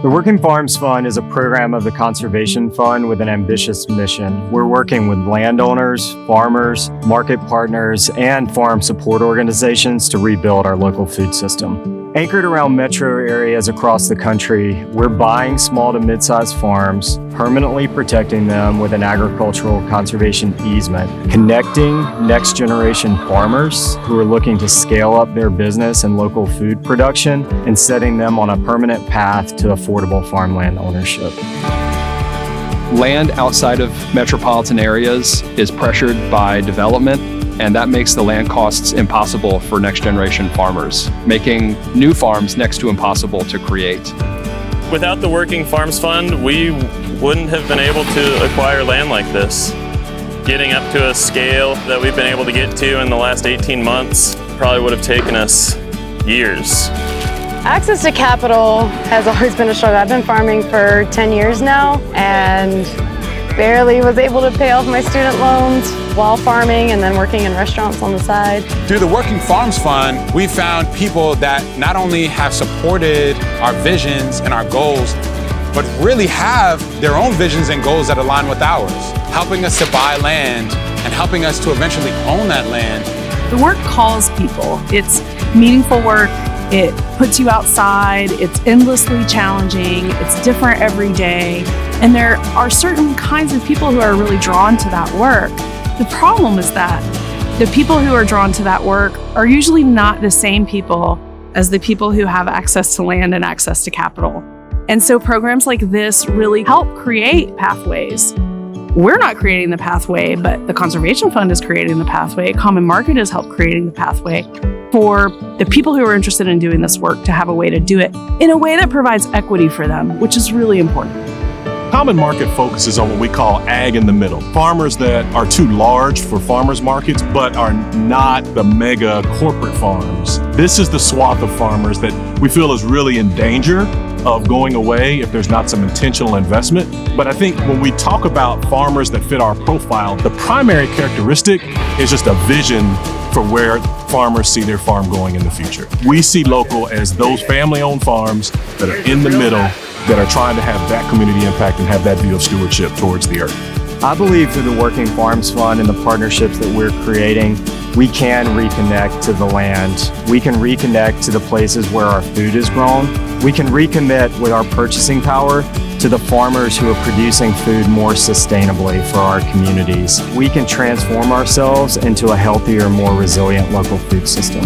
The Working Farms Fund is a program of the Conservation Fund with an ambitious mission. We're working with landowners, farmers, market partners, and farm support organizations to rebuild our local food system. Anchored around metro areas across the country, we're buying small to mid-sized farms, permanently protecting them with an agricultural conservation easement, connecting next-generation farmers who are looking to scale up their business and local food production, and setting them on a permanent path to affordable farmland ownership. Land outside of metropolitan areas is pressured by development, and that makes the land costs impossible for next generation farmers, making new farms next to impossible to create. Without the Working Farms Fund, we wouldn't have been able to acquire land like this. Getting up to a scale that we've been able to get to in the last 18 months probably would have taken us years. Access to capital has always been a struggle. I've been farming for 10 years now and barely was able to pay off my student loans while farming and then working in restaurants on the side. Through the Working Farms Fund, we found people that not only have supported our visions and our goals, but really have their own visions and goals that align with ours, helping us to buy land and helping us to eventually own that land. The work calls people. It's meaningful work. It puts you outside. It's endlessly challenging. It's different every day. And there are certain kinds of people who are really drawn to that work. The problem is that the people who are drawn to that work are usually not the same people as the people who have access to land and access to capital. And so programs like this really help create pathways. We're not creating the pathway, but the Conservation Fund is creating the pathway. Common Market has helped creating the pathway for the people who are interested in doing this work to have a way to do it in a way that provides equity for them, which is really important. Common Market focuses on what we call ag in the middle. Farmers that are too large for farmers markets, but are not the mega corporate farms. This is the swath of farmers that we feel is really in danger of going away if there's not some intentional investment. But I think when we talk about farmers that fit our profile, the primary characteristic is just a vision for where farmers see their farm going in the future. We see local as those family-owned farms that are in the middle, that are trying to have that community impact and have that view of stewardship towards the earth. I believe through the Working Farms Fund and the partnerships that we're creating, we can reconnect to the land. We can reconnect to the places where our food is grown. We can recommit with our purchasing power to the farmers who are producing food more sustainably for our communities. We can transform ourselves into a healthier, more resilient local food system.